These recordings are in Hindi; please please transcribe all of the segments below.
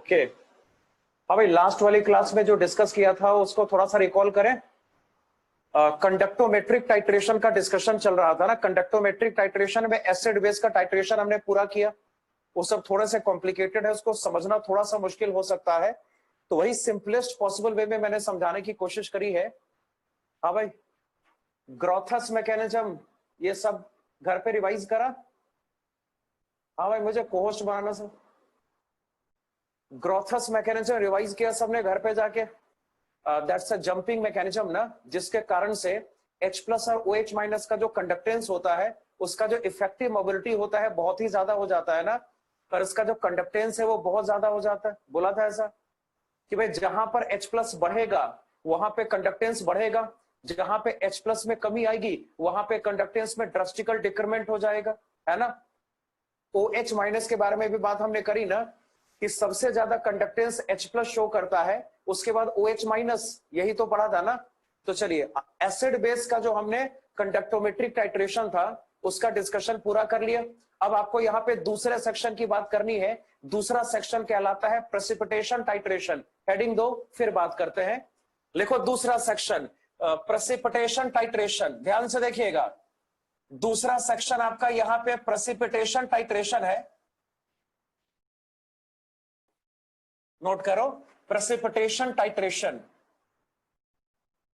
ओके। हाँ भाई, लास्ट वाली क्लास में जो डिस्कस किया था उसको थोड़ा सा रिकॉल करें। कंडक्टोमेट्रिक टाइट्रेशन का डिस्कशन चल रहा था ना। कंडक्टोमेट्रिक टाइट्रेशन में एसिड बेस का टाइट्रेशन हमने पूरा किया। वो सब थोड़े से कॉम्प्लिकेटेड है, उसको समझना थोड़ा सा मुश्किल हो सकता है, तो वही सिंपलेस्ट पॉसिबल वे में मैंने समझाने की कोशिश करी है। हाँ भाई, ग्रोथस मैकेनिज्म ये सब घर पे रिवाइज करा। हाँ भाई, मुझे कोहोस्ट बनाना सर। ग्रोथस मैकेनिज्म रिवाइज किया सबने घर पे जाके। दैट्स अ जंपिंग मैकेनिज्म ना, जिसके कारण से H+ और OH- का जो कंडक्टेंस होता है, उसका जो इफेक्टिव मोबिलिटी होता है बहुत ही ज्यादा हो जाता है ना, पर इसका जो कंडक्टेंस है वो बहुत ज्यादा हो जाता है। बोला था ऐसा कि भाई जहां पर H+ बढ़ेगा वहां पे कंडक्टेंस बढ़ेगा, जहां पे H+ में कमी आएगी वहां पे कंडक्टेंस में ड्रास्टिकल डिक्रीमेंट हो जाएगा, है ना। OH- के बारे में भी बात हमने करी ना कि सबसे ज्यादा कंडक्टेंस H+ शो करता है, उसके बाद OH-, यही तो पढ़ा था ना। तो चलिए, एसिड बेस का जो हमने कंडक्टोमेट्रिक टाइट्रेशन था उसका डिस्कशन पूरा कर लिया। अब आपको यहाँ पे दूसरे सेक्शन की बात करनी है। दूसरा सेक्शन कहलाता है प्रेसिपिटेशन टाइट्रेशन। हेडिंग दो, फिर बात करते हैं। लिखो दूसरा सेक्शन प्रेसिपिटेशन टाइट्रेशन। ध्यान से देखिएगा, दूसरा सेक्शन आपका यहाँ पे प्रेसिपिटेशन टाइट्रेशन है। नोट करो, प्रेसिपिटेशन टाइट्रेशन।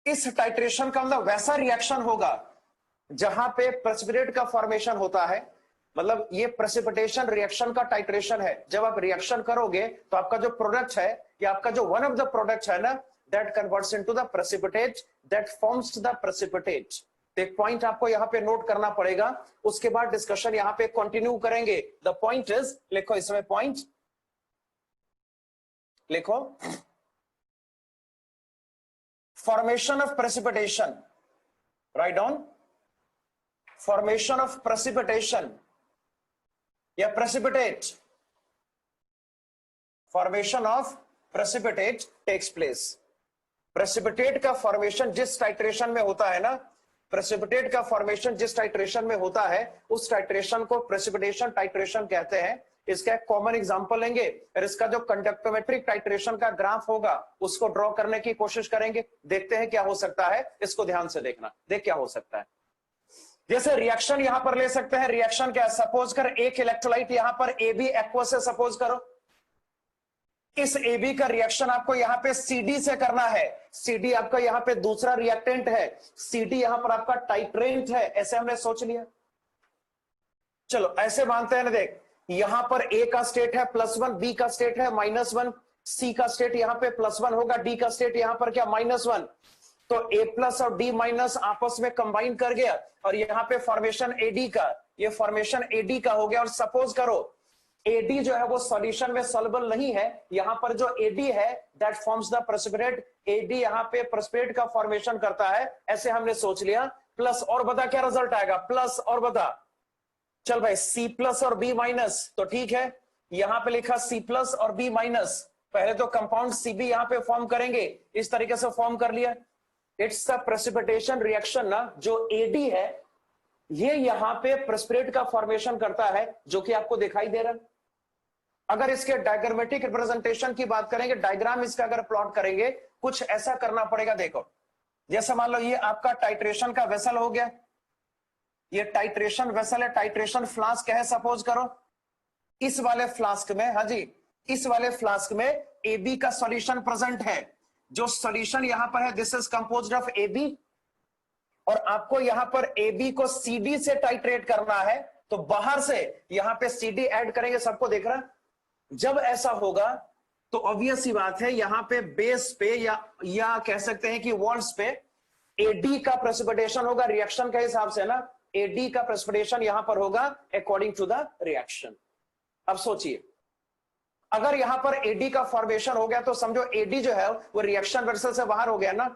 इस टाइट्रेशन का मतलब वैसा रिएक्शन होगा जहां पे प्रेसिपिटेट का फॉर्मेशन होता है। मतलब ये प्रेसिपिटेशन रिएक्शन का टाइट्रेशन है। जब आप रिएक्शन करोगे तो आपका जो प्रोडक्ट है या आपका जो वन ऑफ द प्रोडक्ट्स है ना, that converts into the precipitate, that forms the precipitate. एक पॉइंट आपको यहाँ पे नोट करना पड़ेगा, उसके बाद डिस्कशन यहाँ पे कंटिन्यू करेंगे। द पॉइंट इज, लिखो इसमें पॉइंट लिखो, formation of precipitation. Write down, formation of precipitation या precipitate, formation of precipitate takes place. precipitate का formation जिस टाइट्रेशन में होता है ना, precipitate का formation जिस टाइट्रेशन में होता है उस टाइट्रेशन को precipitation टाइट्रेशन कहते हैं। इसका एक कॉमन एग्जांपल लेंगे और इसका जो कंडक्टोमेट्रिक टाइट्रेशन का ग्राफ होगा उसको ड्रॉ करने की कोशिश करेंगे। देखते हैं क्या हो सकता है, इसको ध्यान से देखना। देख क्या हो सकता है। जैसे रिएक्शन यहां पर ले सकते हैं। रिएक्शन क्या है, सपोज कर एक इलेक्ट्रोलाइट यहां पर AB एक्वस से सपोज करो। इस AB का रिएक्शन आपको यहां पे CD से करना है। CD आपका यहां पे दूसरा रिएक्टेंट है, CD यहां पर आपका टाइट्रेंट है। ऐसे हमने सोच लिया। चलो ऐसे मानते हैं ना, देख यहां पर A का स्टेट है +1, B का स्टेट है -1, C का स्टेट यहां पे +1 होगा, D का स्टेट यहां पर क्या -1। तो A+ और D- आपस में कंबाइन कर गया और यहाँ पे फॉर्मेशन AD का, ये फॉर्मेशन AD का हो गया। और सपोज करो AD जो है वो सॉल्यूशन में सॉल्युबल नहीं है, यहाँ पर जो AD है that forms the precipitate. AD यहाँ पे प्रेसिपिटेट का फॉर्मेशन करता है, ऐसे हमने सोच लिया। प्लस और बता क्या रिजल्ट आएगा, प्लस और बता। चल भाई C+ और B- तो ठीक है, यहां पे लिखा C+ और B-। पहले तो कंपाउंड CB यहां पे फॉर्म करेंगे, इस तरीके से फॉर्म कर लिया। इट्स द प्रेसिपिटेशन रिएक्शन ना, जो AD है ये यहां पे प्रेसिपिटेट का फॉर्मेशन करता है, जो कि आपको दिखाई दे रहा है। अगर इसके डायग्रामेटिक रिप्रेजेंटेशन की बात करेंगे, डायग्राम इसका अगर प्लॉट करेंगे, कुछ ऐसा करना पड़ेगा। देखो, जैसे मान लो ये आपका टाइट्रेशन का वेसल हो गया, ये टाइट्रेशन वेसल है, टाइट्रेशन फ्लास्क है सपोज करो। इस वाले फ्लास्क में, हाँ जी, इस वाले फ्लास्क में AB का सॉल्यूशन प्रेजेंट है। जो सॉल्यूशन यहां पर है this is composed of AB, और आपको यहां पर AB को CD से टाइट्रेट करना है, तो बाहर से यहां पे CD ऐड करेंगे। सबको देख रहा, जब ऐसा होगा तो ऑब्वियस सी बात है यहां पे बेस पे या कह सकते हैं कि वॉल्स पे AD का प्रेसिपिटेशन होगा रिएक्शन के हिसाब से ना। AD का प्रेसिपिटेशन यहां पर होगा अकॉर्डिंग टू द रिएक्शन। अब सोचिए, अगर यहां पर AD का फॉर्मेशन हो गया तो समझो AD जो है वो रिएक्शन वेसल से बाहर हो गया ना।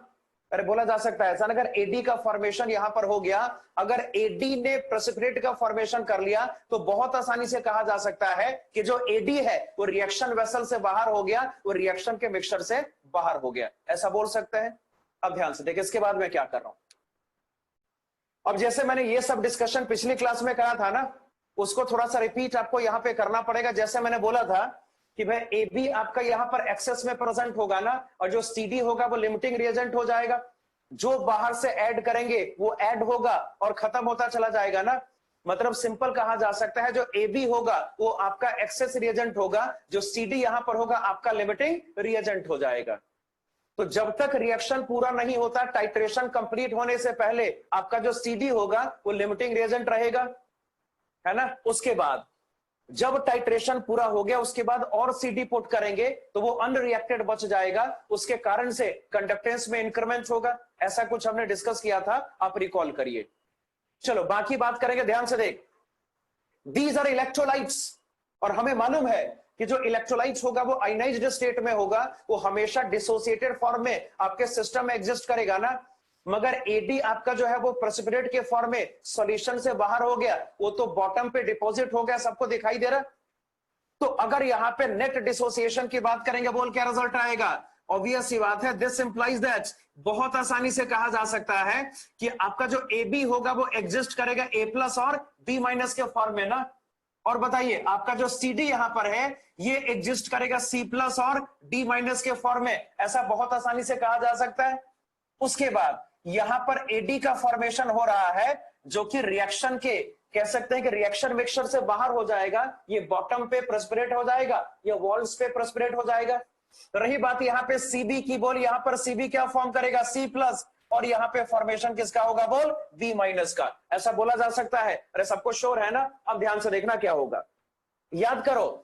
अरे बोला जा सकता है ऐसा, अगर AD का फॉर्मेशन यहां पर हो गया, अगर AD ने प्रेसिपिटेट का फॉर्मेशन कर लिया तो बहुत आसानी से कहा जा सकता है कि जो AD है वो रिएक्शन वेसल से बाहर हो गया, वो रिएक्शन के मिक्सचर से बाहर हो गया, ऐसा बोल सकते हैं। अब ध्यान से देखिए इसके बाद मैं क्या कर रहा हूं। अब जैसे मैंने ये सब डिस्कशन पिछली क्लास में करा था ना, उसको थोड़ा सा रिपीट आपको यहां पे करना पड़ेगा। जैसे मैंने बोला था कि भाई ए बी आपका यहां पर एक्सेस में प्रेजेंट होगा ना, और जो सी डी होगा वो लिमिटिंग रिएजेंट हो जाएगा। जो बाहर से ऐड करेंगे वो ऐड होगा और खत्म होता चला जाएगा ना। मतलब सिंपल कहा जा सकता है, जो ए बी होगा वो आपका एक्सेस रिएजेंट होगा, जो सी डी यहां पर होगा आपका लिमिटिंग रिएजेंट हो जाएगा। तो जब तक रिएक्शन पूरा नहीं होता, टाइट्रेशन कंप्लीट होने से पहले आपका जो सी डी होगा वो लिमिटिंग रिएजेंट रहेगा, है ना। उसके बाद जब टाइट्रेशन पूरा हो गया उसके बाद और सीडी पुट करेंगे तो वो अनरिएक्टेड बच जाएगा, उसके कारण से कंडक्टेंस में इंक्रीमेंट होगा। ऐसा कुछ हमने डिस्कस किया था, आप रिकॉल करिए। चलो बाकी बात करेंगे, ध्यान से देख। दीज आर इलेक्ट्रोलाइट्स, और हमें मालूम है कि जो इलेक्ट्रोलाइट्स होगा वो आयनाइज्ड स्टेट में होगा, वो हमेशा डिसोसिएटेड फॉर्म में आपके सिस्टम में एग्जिस्ट करेगा ना। मगर एडी आपका जो है वो प्रेसिपिटेट के फॉर्म में सॉल्यूशन से बाहर हो गया, वो तो बॉटम पे डिपॉजिट हो गया, सबको दिखाई दे रहा। तो अगर यहां पे नेट डिसोसिएशन की बात करेंगे, बोल क्या रिजल्ट आएगा? ऑब्वियस सी बात है, दिस इंप्लाइज दैट, बहुत आसानी से कहा जा सकता है कि आपका जो ए बी होगा वो एग्जिस्ट करेगा ए प्लस और बी माइनस के फॉर्म में ना। और बताइए आपका जो सी डी यहां पर है ये एग्जिस्ट करेगा सी प्लस और डी माइनस के फॉर्म में, ऐसा बहुत आसानी से कहा जा सकता है। उसके बाद यहां पर एडी का फॉर्मेशन हो रहा है, जो कि रिएक्शन के कह सकते हैं कि रिएक्शन मिक्सचर से बाहर हो जाएगा, ये बॉटम पे प्रेसिपिटेट हो जाएगा, ये वॉल्स पे प्रेसिपिटेट हो जाएगा। रही बात यहां पे सीबी की, बोल यहां पर सीबी क्या फॉर्म करेगा? सी प्लस, और यहां पे फॉर्मेशन किसका होगा? बोल बी माइनस का, ऐसा बोला जा सकता है। अरे सबको श्योर है ना? अब ध्यान से देखना क्या होगा, याद करो।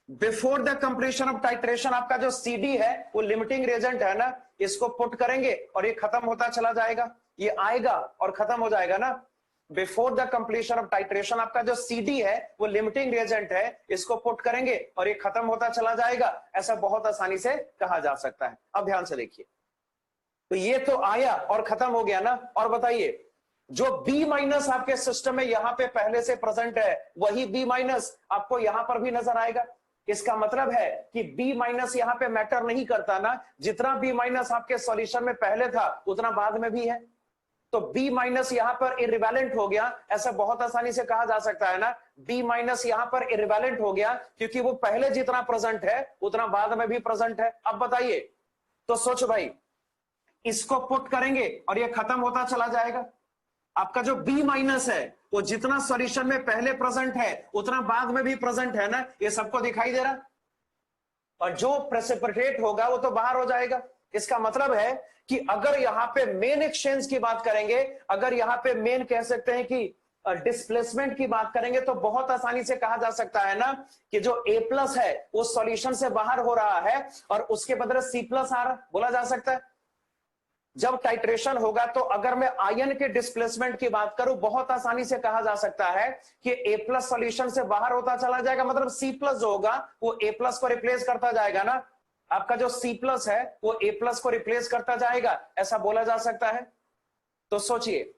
Before the completion of titration आपका जो सीडी है वो लिमिटिंग रिएजेंट है ना, इसको पुट करेंगे और ये खत्म होता चला जाएगा, ये आएगा और खत्म हो जाएगा ना। Before the completion of titration आपका जो सीडी है वो लिमिटिंग रिएजेंट है, इसको पुट करेंगे और ये खत्म होता चला जाएगा, ऐसा बहुत आसानी से कहा जा सकता है। अब ध्यान से देखिए, तो ये तो आया और खत्म हो गया ना। और बताइए जो बी माइनस आपके सिस्टम में यहां पे पहले से प्रेजेंट है, वही बी माइनस आपको यहां पर भी नजर आएगा। इसका मतलब है कि बी माइनस यहां पे मैटर नहीं करता ना, जितना बी माइनस आपके सॉल्यूशन में पहले था उतना बाद में भी है। तो बी माइनस यहां पर इरिवेलेंट हो गया, ऐसा बहुत आसानी से कहा जा सकता है ना। बी माइनस यहां पर इरिवेलेंट हो गया क्योंकि वो पहले जितना प्रेजेंट है उतना बाद में भी प्रेजेंट है। अब बताइए, तो सोच भाई, इसको पुट करेंगे और ये खत्म होता चला जाएगा। आपका जो बी माइनस है वो जितना सॉल्यूशन में पहले प्रेजेंट है उतना बाद में भी प्रेजेंट है ना, ये सबको दिखाई दे रहा। और जो प्रेसिपिटेट होगा वो तो बाहर हो जाएगा। इसका मतलब है कि अगर यहां पे मेन एक्सचेंज की बात करेंगे, अगर यहां पे मेन कह सकते हैं कि डिस्प्लेसमेंट की बात करेंगे, तो बहुत आसानी से कहा जा सकता है ना कि जो ए प्लस है वो सॉल्यूशन से बाहर हो रहा है और उसके बदले सी प्लस आ रहा, बोला जा सकता है। जब टाइट्रेशन होगा तो अगर मैं आयन के डिस्प्लेसमेंट की बात करूं, बहुत आसानी से कहा जा सकता है कि ए प्लस सॉल्यूशन से बाहर होता चला जाएगा, मतलब सी प्लस जो होगा वो ए प्लस को रिप्लेस करता जाएगा ना। आपका जो सी प्लस है वो ए प्लस को रिप्लेस करता जाएगा, ऐसा बोला जा सकता है। तो सोचिए,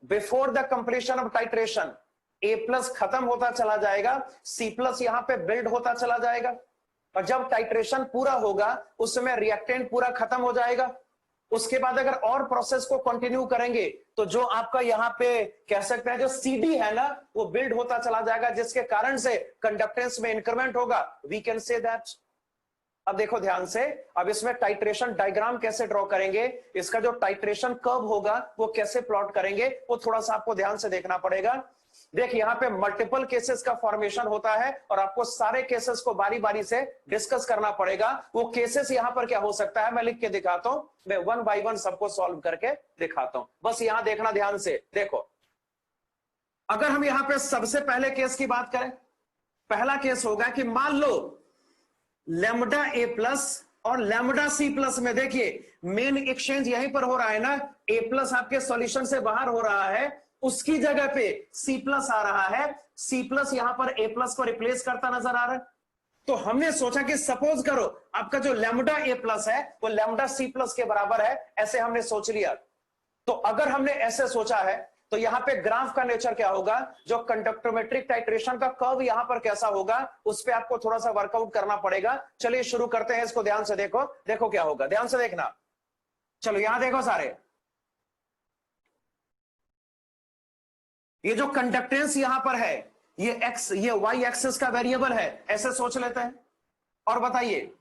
before the completion of titration A plus खत्म होता चला जाएगा, सी प्लस यहां पे बिल्ड होता चला जाएगा, और जब टाइट्रेशन पूरा होगा उस समय रिएक्टेंट पूरा खत्म हो जाएगा। उसके बाद अगर और प्रोसेस को कंटिन्यू करेंगे तो जो आपका यहां पे कह सकते हैं जो सीडी है ना वो बिल्ड होता चला जाएगा, जिसके कारण से कंडक्टेंस में इंक्रीमेंट होगा, वी कैन से दैट। अब देखो ध्यान से, अब इसमें टाइट्रेशन डायग्राम कैसे ड्रॉ करेंगे, इसका जो टाइट्रेशन कर्व होगा वो कैसे प्लॉट करेंगे, वो थोड़ा सा आपको ध्यान से देखना पड़ेगा। देख यहाँ पे मल्टीपल केसेस का फॉर्मेशन होता है और आपको सारे केसेस को बारी बारी से डिस्कस करना पड़ेगा। वो केसेस यहाँ पर क्या हो सकता है मैं लिख के दिखाता हूं, मैं वन बाय वन सबको सॉल्व करके दिखाता हूं, बस यहां देखना ध्यान से। देखो अगर हम यहाँ पे सबसे पहले केस की बात करें, पहला केस होगा कि मान लो लैम्डा ए प्लस और लैम्डा सी प्लस में, देखिए मेन एक्सचेंज यहीं पर हो रहा है ना, ए प्लस आपके सॉल्यूशन से बाहर हो रहा है, उसकी जगह पे सी प्लस आ रहा है, सी प्लस यहां पर ए प्लस को रिप्लेस करता नजर आ रहा है। तो हमने सोचा कि सपोज करो आपका जो लैम्डा ए प्लस है वो लैम्डा सी प्लस के बराबर है, ऐसे हमने सोच लिया। तो अगर हमने ऐसे सोचा है तो यहां पे ग्राफ का नेचर क्या होगा, जो कंडक्टोमेट्रिक टाइट्रेशन का कर्व यहां पर कैसा होगा, उस पर आपको थोड़ा सा वर्कआउट करना पड़ेगा। चलिए शुरू करते हैं इसको, ध्यान से देखो, देखो क्या होगा, ध्यान से देखना। चलो यहां देखो सारे, ये जो कंडक्टेंस यहां पर है ये एक्स, ये वाई एक्सिस का वेरिएबल है, ऐसे सोच लेते हैं। और बताइए,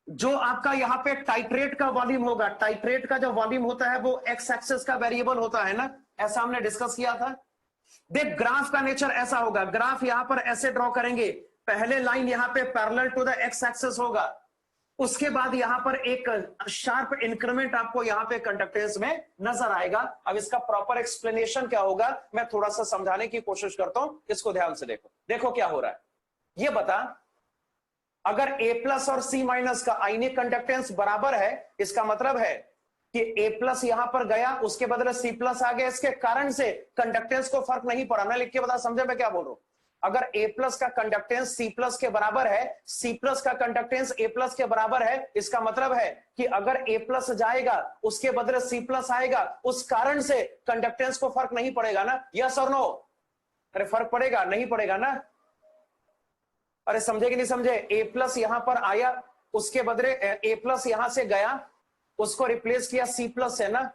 जो आपका यहां पे टाइट्रेट का वॉल्यूम होगा, टाइट्रेट का जो वॉल्यूम होता है वो एक्स एक्सिस का वेरिएबल होता है ना, ऐसा हमने डिस्कस किया था। देख, ग्राफ का नेचर ऐसा होगा, ग्राफ यहां पर ऐसे ड्रॉ करेंगे, पहले लाइन यहां पे parallel to the x axis होगा, उसके बाद यहां पर एक शार्प इंक्रीमेंट आपको यहां पे कंडक्टेंस में नजर आएगा। अब इसका प्रॉपर एक्सप्लेनेशन क्या होगा, मैं थोड़ा सा समझाने की कोशिश करता हूं, इसको ध्यान से देखो। देखो क्या हो रहा है, ये बता, अगर A प्लस और C माइनस का आयनिक कंडक्टेंस बराबर है, इसका मतलब है कि A प्लस यहां पर गया, उसके बदले C प्लस आ गया, इसके कारण से कंडक्टेंस को फर्क नहीं पड़ा। मैं लिख के बता, समझे मैं क्या बोल रहा हूं? अगर A प्लस का कंडक्टेंस C प्लस के बराबर है, C प्लस का कंडक्टेंस A प्लस के बराबर है, इसका मतलब है कि अगर A प्लस जाएगा उसके बदले C प्लस आएगा, उस कारण से कंडक्टेंस को फर्क नहीं पड़ेगा ना? यस और नो? अरे फर्क पड़ेगा, नहीं पड़ेगा ना? अरे समझे कि नहीं समझे? ए प्लस यहां पर आया, उसके बदले ए प्लस यहां से गया, उसको रिप्लेस किया सी प्लस से ना,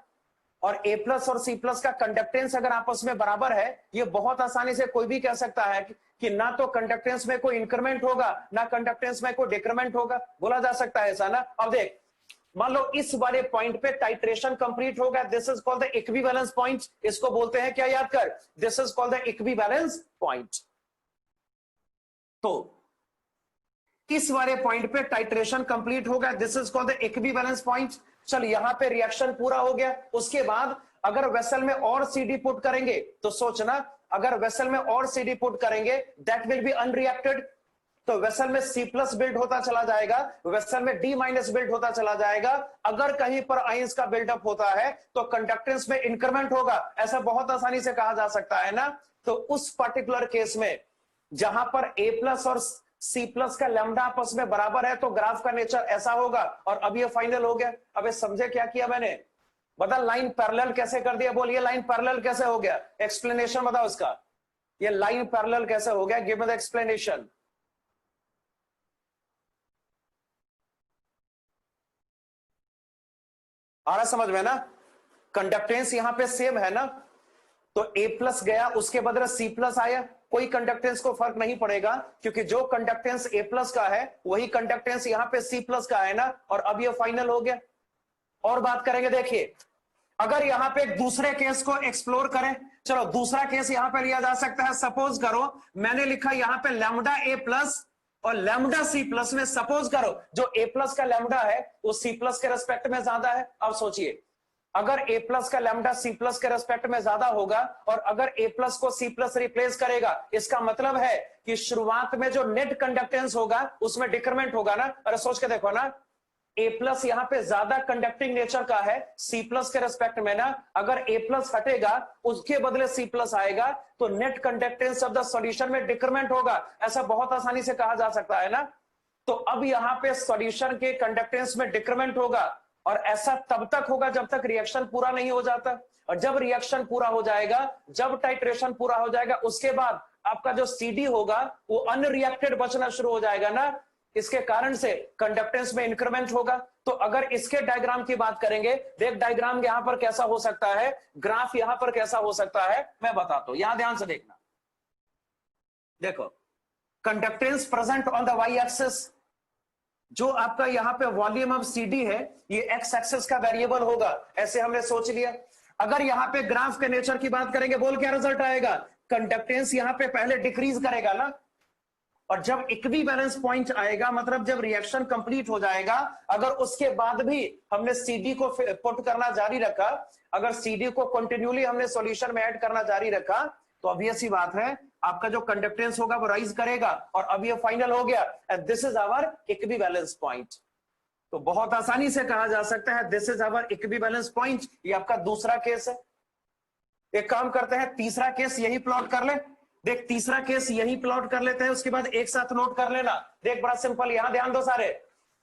और ए प्लस और सी प्लस का कंडक्टेंस अगर आपस में बराबर है, ये बहुत आसानी से कोई भी कह सकता है कि ना तो कंडक्टेंस में कोई इंक्रीमेंट होगा, ना कंडक्टेंस में कोई डिक्रीमेंट होगा, बोला जा सकता है ऐसा ना? अब देख, मान लो इस वाले पॉइंट पे टाइट्रेशन कंप्लीट हो गया, this is called the equivalence point. इसको बोलते हैं क्या, याद कर, this is called the equivalence point. तो इस वाले पॉइंट पे टाइट्रेशन कंप्लीट हो गया, this is called the equivalence point. चल, यहां पे रिएक्शन पूरा हो गया, उसके बाद अगर वेसल में और सीडी पुट करेंगे तो सोचना, अगर वेसल में और सीडी पुट करेंगे दैट विल बी अनरिएक्टेड, तो वेसल में C प्लस बिल्ड होता चला जाएगा, वेसल में D माइनस बिल्ड होता चला जाएगा। अगर कहीं पर आयंस का बिल्डअप होता है तो कंडक्टेंस में इंक्रीमेंट होगा, ऐसा बहुत आसानी से कहा जा सकता है ना? तो उस पर्टिकुलर केस में जहां पर A प्लस और C प्लस का लैम्डा आपस में बराबर है, तो ग्राफ का नेचर ऐसा होगा। और अब ये फाइनल हो गया। अब ये समझे क्या किया मैंने? बता, लाइन पैरेलल कैसे कर दिया? बोलिए, लाइन पैरेलल कैसे हो गया? एक्सप्लेनेशन बताओ इसका, ये लाइन पैरेलल कैसे हो गया? Give me the explanation. आ रहा समझ में ना? कंडक्टेंस यहां पे सेम है ना, तो A प्लस गया, उसके बदले C प्लस आया, कोई कंडक्टेंस को फर्क नहीं पड़ेगा, क्योंकि जो कंडक्टेंस A प्लस का है वही कंडक्टेंस यहां पे C प्लस का है ना। और अब ये फाइनल हो गया। और बात करेंगे, देखिए, अगर यहां पे दूसरे केस को एक्सप्लोर करें, चलो दूसरा केस यहां पे लिया जा सकता है। सपोज करो मैंने लिखा यहां पे लैम्डा A प्लस और लैम्डा C प्लस में, सपोज करो जो A प्लस का लैम्डा है वो C प्लस के रेस्पेक्ट में ज्यादा है। अब सोचिए, अगर A प्लस का लैम्डा C प्लस के रेस्पेक्ट में ज्यादा होगा और अगर A प्लस को C प्लस रिप्लेस करेगा, इसका मतलब है कि शुरुआत में जो नेट कंडक्टेंस होगा उसमें डिक्रीमेंट होगा ना। अरे सोच के देखो ना, A प्लस यहां पे ज्यादा कंडक्टिंग नेचर का है C प्लस के रेस्पेक्ट में ना, अगर A प्लस हटेगा उसके बदले C प्लस आएगा, तो net conductance of the solution में डिक्रीमेंट होगा, ऐसा बहुत आसानी से कहा जा सकता है ना। तो अब यहां पे सॉल्यूशन के कंडक्टेंस में डिक्रीमेंट होगा, और ऐसा तब तक होगा जब तक रिएक्शन पूरा नहीं हो जाता। और जब रिएक्शन पूरा हो जाएगा, जब टाइट्रेशन पूरा हो जाएगा, उसके बाद आपका जो CD होगा वो अनरिएक्टेड बचना शुरू हो जाएगा ना। इसके कारण से कंडक्टेंस में इंक्रीमेंट होगा। तो अगर इसके डायग्राम की बात करेंगे, देख डायग्राम यहां पर कैसा हो सकता है, ग्राफ यहां पर कैसा हो सकता है, मैं बताता हूं, यहां ध्यान से देखना। देखो, conductance present on the y axis, जो आपका यहां पे वॉल्यूम ऑफ CD है, ये एक्स एक्सिस का वेरिएबल होगा, ऐसे हमने सोच लिया। अगर यहां पे ग्राफ के नेचर की बात करेंगे, बोल क्या रिजल्ट आएगा? कंडक्टेंस यहां पे पहले डिक्रीज करेगा ना, और जब इक्विवेलेंस पॉइंट आएगा, मतलब जब रिएक्शन कंप्लीट हो जाएगा, अगर उसके बाद भी हमने CD को पुट करना जारी रखा, अगर CD को कंटिन्यूली हमने सॉल्यूशन में ऐड करना जारी रखा, तो ऑब्वियस सी बात है आपका जो कंडक्टेंस होगा वो राइज करेगा। और अब ये फाइनल हो गया, and this is our equivalence point. तो बहुत आसानी से कहा जा सकता है this is our equivalence point. ये आपका दूसरा केस है। एक काम करते हैं, तीसरा केस यही प्लॉट कर ले। देख, तीसरा केस यही प्लॉट कर लेते हैं, उसके बाद एक साथ नोट कर लेना। देख, बड़ा सिंपल, यहां ध्यान दो सारे।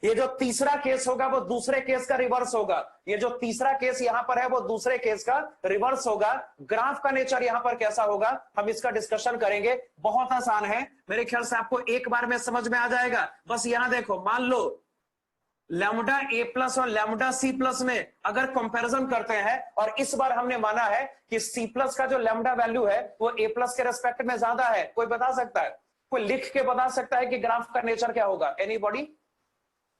ये जो तीसरा केस होगा वो दूसरे केस का रिवर्स होगा। ये जो तीसरा केस यहां पर है वो दूसरे केस का रिवर्स होगा। ग्राफ का नेचर यहां पर कैसा होगा, हम इसका डिस्कशन करेंगे। बहुत आसान है, मेरे ख्याल से आपको एक बार में समझ में आ जाएगा। बस यहां देखो, मान लो लैम्डा ए प्लस और लैम्डा सी प्लस में अगर कंपैरिजन करते हैं, और इस बार हमने माना है कि सी प्लस का जो लैम्डा वैल्यू है वो ए प्लस के रेस्पेक्ट में ज्यादा है, कोई बता सकता है, कोई लिख के बता सकता है कि ग्राफ का नेचर क्या होगा? एनीबॉडी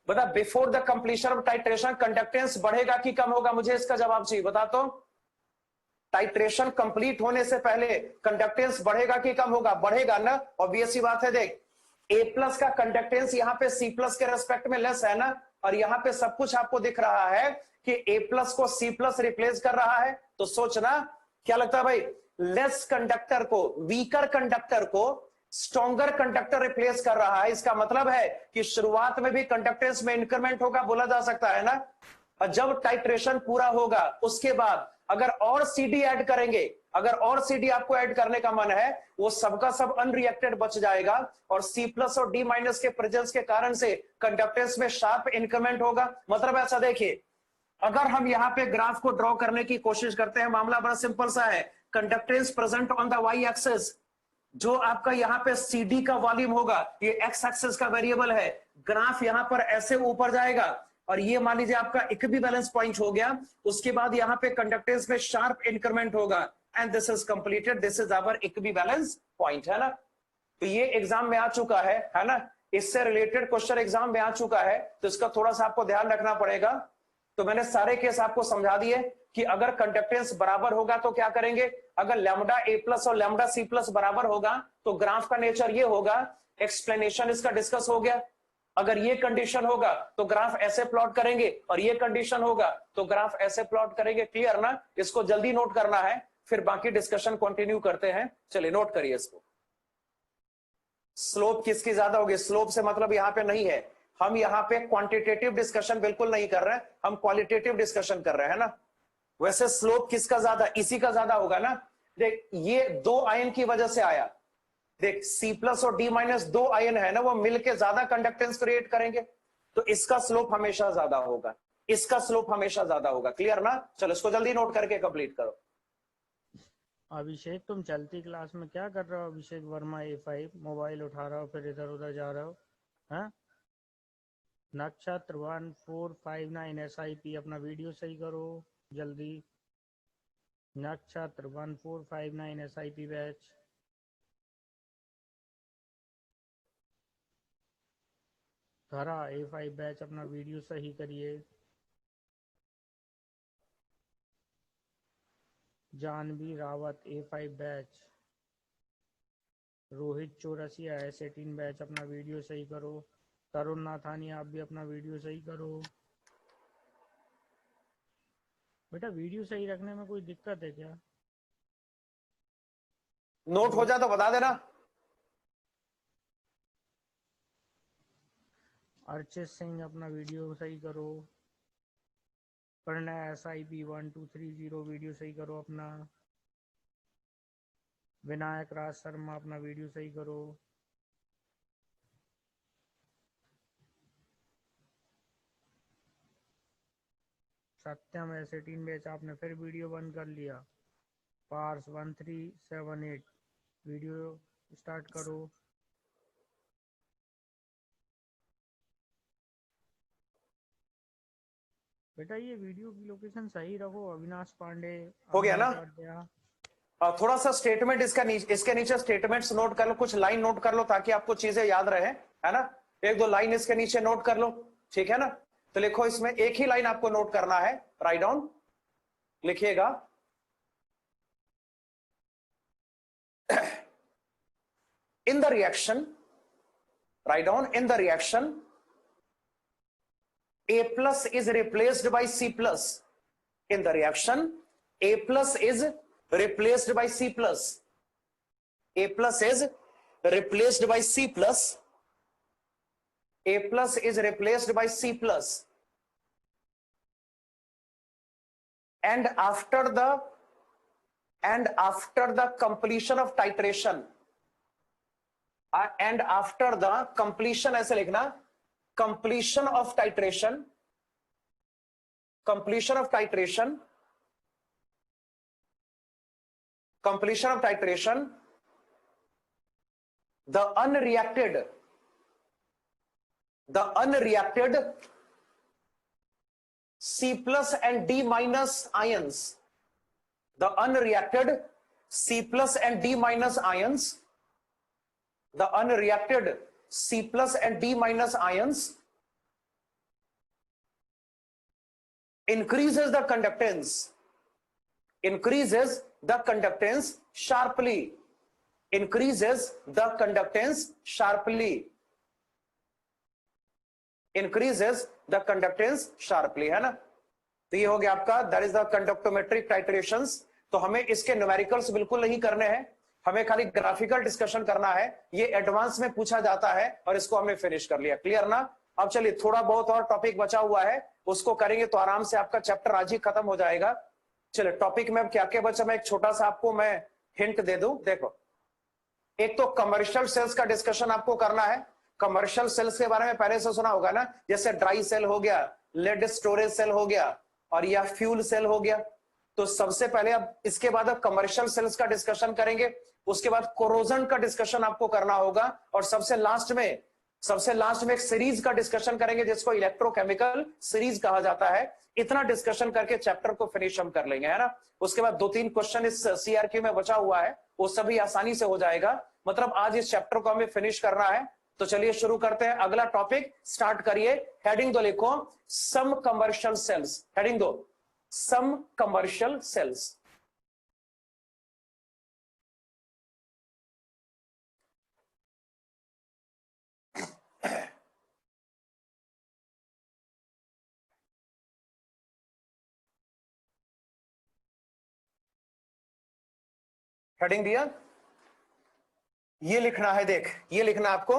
बता, before the completion of titration conductance बढ़ेगा कि कम होगा? मुझे इसका जवाब चाहिए, बता तो। टाइट्रेशन कंप्लीट होने से पहले कंडक्टेंस बढ़ेगा कि कम होगा? बढ़ेगा ना, ऑब्वियस सी बात है। देख, ए प्लस का कंडक्टेंस यहाँ पे सी प्लस के रेस्पेक्ट में लेस है ना, और यहाँ पे सब कुछ आपको दिख रहा है कि ए प्लस को सी प्लस रिप्लेस कर रहा है। तो सोचना क्या लगता है भाई, लेस कंडक्टर को, वीकर कंडक्टर को स्ट्रॉन्गर कंडक्टर रिप्लेस कर रहा है। इसका मतलब है कि शुरुआत में भी कंडक्टेंस में इंक्रीमेंट होगा, बोला जा सकता है ना। और जब टाइट्रेशन पूरा होगा उसके बाद अगर और सीडी ऐड करेंगे, अगर और सीडी आपको ऐड करने का मन है, वो सबका सब अनरिएक्टेड बच जाएगा, और सी प्लस और डी माइनस के प्रेजेंस के कारण से कंडक्टेंस में शार्प इंक्रीमेंट होगा। मतलब ऐसा देखिए, अगर हम यहाँ पे ग्राफ को ड्रॉ करने की कोशिश करते हैं, मामला बड़ा सिंपल सा है। Conductance present on the y axis, जो आपका यहाँ पे सीडी का वॉल्यूम होगा, ये एक्स एक्सिस का वेरिएबल है। ग्राफ यहाँ पर ऐसे ऊपर जाएगा, और ये मान लीजिए आपका इक्विवेलेंस पॉइंट हो गया। उसके बाद यहाँ पे कंडक्टेंस में शार्प इंक्रीमेंट होगा, and this is completed, this is our equivalence point, है ना। तो ये एग्जाम में आ चुका है ना, इससे रिलेटेड क्वेश्चन एग्जाम में आ चुका है, तो इसका थोड़ा सा आपको ध्यान रखना पड़ेगा। तो मैंने सारे केस आपको समझा दिए कि अगर कंडक्टेंस बराबर होगा तो क्या करेंगे। अगर लैम्डा ए प्लस और लैम्डा सी प्लस बराबर होगा तो ग्राफ का नेचर ये होगा। एक्सप्लेनेशन इसका डिस्कस हो गया। अगर ये कंडीशन होगा तो ग्राफ ऐसे प्लॉट करेंगे, और ये कंडीशन होगा तो ग्राफ ऐसे प्लॉट करेंगे। क्लियर ना? इसको जल्दी नोट करना है, फिर बाकी डिस्कशन कंटिन्यू करते हैं। चलिए नोट करिए इसको। स्लोप किसकी ज्यादा होगी? स्लोप से मतलब यहां पे नहीं है, हम यहाँ पे क्वांटिटेटिव डिस्कशन बिल्कुल नहीं कर रहे हैं, हम क्वालिटेटिव डिस्कशन कर रहे हैं ना। वैसे स्लोप किसका ज्यादा? इसी का ज्यादा होगा ना। देख, ये दो आयन की वजह से आया। देख, सी प्लस और डी माइनस दो आयन है ना, वो मिलके ज्यादा कंडक्टेंस क्रिएट करेंगे, तो इसका स्लोप हमेशा ज्यादा होगा, इसका स्लोप हमेशा ज्यादा होगा। क्लियर ना? चलो इसको जल्दी नोट करके कंप्लीट करो। अभिषेक, तुम चलती क्लास में क्या कर रहे हो? अभिषेक वर्मा A5 मोबाइल उठा रहे हो, फिर इधर उधर जा रहे हो, हैं? नक्षत्र 1459 SIP, अपना वीडियो सही करो जल्दी। नक्षत्र 1459 SIP बैच। धरा A5 बैच, अपना वीडियो सही करिए। Janhvi Rawat A5 batch. Rohit Chaurasia S18 batch, अपना वीडियो सही करो। तरुण नाथानी, आप भी अपना वीडियो सही करो। बेटा वीडियो सही रखने में कोई दिक्कत है क्या? नोट हो जाए तो बता देना। अर्चित सिंह, अपना वीडियो सही करो। प्रणय SIP 1230 वीडियो सही करो अपना। विनायक राज शर्मा, अपना वीडियो सही करो। सत्यम S18 बैच, आपने फिर वीडियो बंद कर लिया। पार्स 1378, वीडियो स्टार्ट करो। बेटा ये वीडियो की लोकेशन सही रखो। अविनाश पांडे, हो गया अभिनव ना? उपाध्याय। थोड़ा सा स्टेटमेंट इसके नीचे स्टेटमेंट्स नोट कर लो, कुछ लाइन नोट कर लो ताकि आपको चीजें याद रहे, है ना। एक दो लाइन इसके नीचे नोट कर लो, ठीक है ना। तो लिखो, इसमें एक ही लाइन आपको नोट करना है, राइट डाउन लिखिएगा। In the reaction, write down, in the reaction A plus is replaced by C plus. In the reaction, A plus is replaced by C plus. A plus is replaced by C plus. A plus is replaced by C plus. And after the completion of titration, and after the completion, ऐसे लिखना, completion of titration, completion of titration, completion of titration, the unreacted C plus and D minus ions, the unreacted C plus and D minus ions, the unreacted C plus and D minus ions increases the conductance sharply, increases the conductance sharply, increases the conductance sharply, है ना। तो ये हो गया आपका, that is the conductometric titrations. तो हमें इसके न्यूमेरिकल्स बिल्कुल नहीं करने हैं, हमें खाली ग्राफिकल डिस्कशन करना है। ये एडवांस में पूछा जाता है और इसको हमने फिनिश कर लिया। क्लियर ना। अब चलिए थोड़ा बहुत और टॉपिक बचा हुआ है, उसको करेंगे तो आराम से आपका चैप्टर आज ही खत्म हो जाएगा। चलिए टॉपिक में अब क्या क्या बचा, मैं एक छोटा सा आपको मैं हिंट दे दूं। देखो, एक तो कमर्शियल सेल्स का डिस्कशन आपको करना है। कमर्शियल सेल्स के बारे में पहले से सुना होगा ना, जैसे ड्राई सेल हो गया, लेड स्टोरेज सेल हो गया, और या फ्यूल सेल हो गया। तो सबसे पहले अब इसके बाद अब कमर्शियल सेल्स का डिस्कशन करेंगे, उसके बाद कोरोजन का डिस्कशन आपको करना होगा, और सबसे लास्ट में एक सीरीज का डिस्कशन करेंगे जिसको इलेक्ट्रोकेमिकल सीरीज कहा जाता है। इतना डिस्कशन करके चैप्टर को फिनिश हम कर लेंगे, है ना। उसके बाद 2-3 क्वेश्चन इस सीआरक्यू में बचा हुआ है, वो सभी आसानी से हो जाएगा। मतलब आज इस चैप्टर को हमें फिनिश करना है। तो चलिए शुरू करते हैं। अगला टॉपिक स्टार्ट करिए। हेडिंग दो लिखो, सम कमर्शियल सेल्स। हेडिंग दो, सम कमर्शियल सेल्स। हेडिंग दिया, ये लिखना है, देख ये लिखना आपको,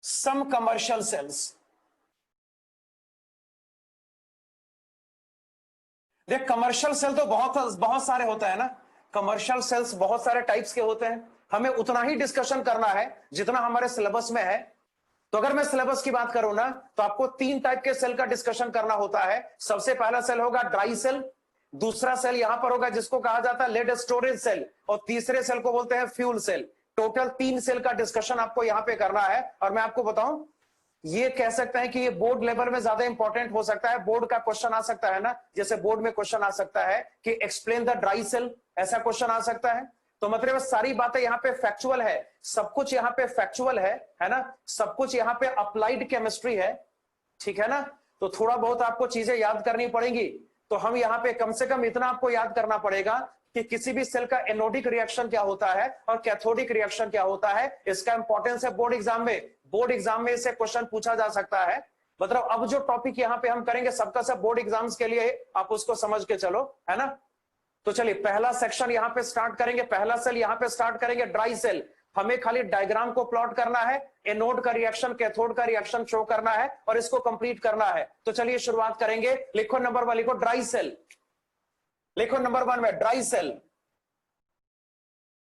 सम कमर्शियल सेल्स। देख कमर्शियल सेल तो बहुत सारे होते हैं ना, कमर्शियल सेल्स बहुत सारे टाइप्स के होते हैं। हमें उतना ही डिस्कशन करना है जितना हमारे सिलेबस में है। तो अगर मैं सिलेबस की बात करूं ना, तो आपको 3 टाइप के सेल का डिस्कशन करना होता है। सबसे पहला सेल होगा ड्राई सेल, दूसरा सेल यहां पर होगा जिसको कहा जाता है लेड स्टोरेज सेल, और तीसरे सेल को बोलते हैं फ्यूल सेल। टोटल 3 सेल का डिस्कशन आपको यहां पे करना है। और मैं आपको बताऊं, ये कह सकते हैं कि ये बोर्ड लेवल में ज्यादा इंपॉर्टेंट हो सकता है। बोर्ड का क्वेश्चन आ सकता है ना, जैसे बोर्ड में क्वेश्चन आ सकता है कि एक्सप्लेन द ड्राई सेल, ऐसा क्वेश्चन आ सकता है। तो मतलब सारी बातें यहाँ पे फैक्चुअल है, सब कुछ यहाँ पे फैक्चुअल है ना, सब कुछ यहाँ पे अप्लाइड केमिस्ट्री है, ठीक है ना। तो थोड़ा बहुत आपको चीजें याद करनी पड़ेंगी। तो हम यहाँ पे कम से कम इतना आपको याद करना पड़ेगा कि किसी भी सेल का एनोडिक रिएक्शन क्या होता है और कैथोडिक रिएक्शन क्या होता है। इसका इंपॉर्टेंस है बोर्ड एग्जाम में, बोर्ड एग्जाम में इसे क्वेश्चन पूछा जा सकता है। मतलब अब जो टॉपिक यहाँ पे हम करेंगे सबका सब बोर्ड एग्जाम्स के लिए, आप उसको समझ के चलो, है ना। तो चलिए पहला सेक्शन यहाँ पे स्टार्ट करेंगे, पहला सेल यहाँ पे स्टार्ट करेंगे, ड्राई सेल। हमें खाली डायग्राम को प्लॉट करना है, एनोड का रिएक्शन कैथोड का रिएक्शन शो करना है और इसको कंप्लीट करना है। तो चलिए शुरुआत करेंगे। लिखो नंबर 1, लिखो ड्राई सेल। लिखो नंबर 1 में ड्राई सेल,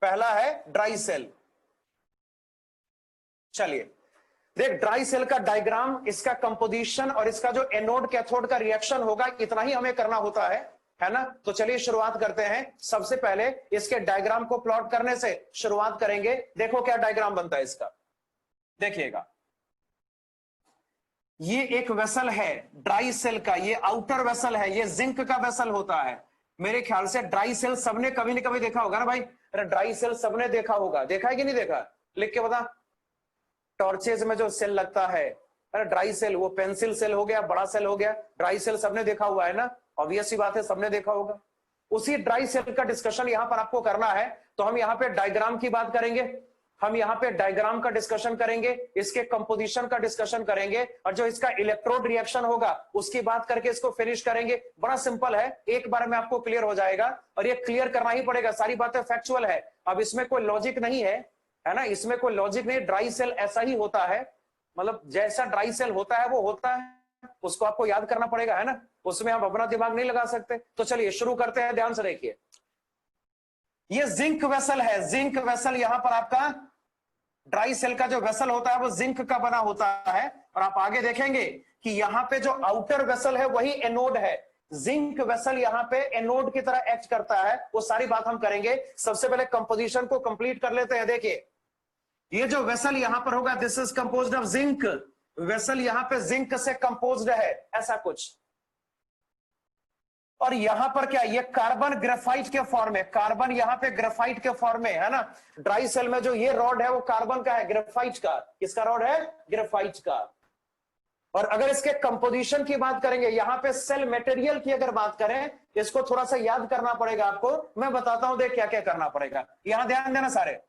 पहला है ड्राई सेल। चलिए देख, ड्राई सेल का डायग्राम, इसका कंपोजिशन और इसका जो एनोड कैथोड का रिएक्शन होगा, इतना ही हमें करना होता है ना। तो चलिए शुरुआत करते हैं। सबसे पहले इसके डायग्राम को प्लॉट करने से शुरुआत करेंगे। देखो क्या डायग्राम बनता है इसका, देखिएगा। ये एक वेसल है ड्राई सेल का, ये आउटर वेसल है, ये जिंक का वेसल होता है। मेरे ख्याल से ड्राई सेल सबने कभी न कभी देखा होगा ना भाई। अरे ड्राई सेल सबने देखा होगा, देखा है कि नहीं देखा, लिख के बता। टॉर्चेज में जो सेल लगता है, अरे ड्राई सेल, वो पेंसिल सेल हो गया, बड़ा सेल हो गया, ड्राई सेल सबने देखा हुआ है ना। ऑब्वियस सी बात है, सबने देखा होगा। उसी ड्राई सेल का डिस्कशन यहां पर आपको करना है। तो हम यहाँ पे डायग्राम की बात करेंगे, हम यहाँ पे डायग्राम का डिस्कशन करेंगे, इसके कंपोजिशन का डिस्कशन करेंगे, और जो इसका इलेक्ट्रोड रिएक्शन होगा उसकी बात करके इसको फिनिश करेंगे। बड़ा सिंपल है, एक बार में आपको क्लियर हो जाएगा, और ये क्लियर करना ही पड़ेगा। सारी बातें फैक्चुअल है, अब इसमें कोई लॉजिक नहीं है ना, इसमें कोई लॉजिक नहीं। ड्राई सेल ऐसा ही होता है, मतलब जैसा ड्राई सेल होता है वो होता है, उसको आपको याद करना पड़ेगा, है ना। उसमें हम अपना दिमाग नहीं लगा सकते। तो चलिए शुरू करते हैं, ध्यान से देखिए। ये जिंक वेसल है, जिंक वेसल यहां पर आपका ड्राई सेल का जो वेसल होता है वो जिंक का बना होता है। और आप आगे देखेंगे कि यहाँ पे जो आउटर वेसल है वही एनोड है। जिंक वेसल यहाँ पे एनोड की तरह एक्ट करता है, वो सारी बात हम करेंगे। सबसे पहले कंपोजिशन को कंप्लीट कर लेते हैं। देखिए ये जो वेसल यहां पर होगा, this is composed of zinc, vessel यहां पे जिंक से कंपोज्ड है, ऐसा कुछ। और यहां पर क्या, ये कार्बन ग्रेफाइट के फॉर्म है, कार्बन यहां पे ग्रेफाइट के फॉर्म में है ना। ड्राई सेल में जो ये रॉड है वो कार्बन का है, ग्रेफाइट का। किसका रॉड है? ग्रेफाइट का। और अगर इसके कंपोजिशन की बात करेंगे, यहां पे सेल मटेरियल की अगर बात करें, इसको थोड़ा सा याद करना पड़ेगा आपको, मैं बताता हूं देख क्या क्या करना पड़ेगा। यहां ध्यान देना सारे,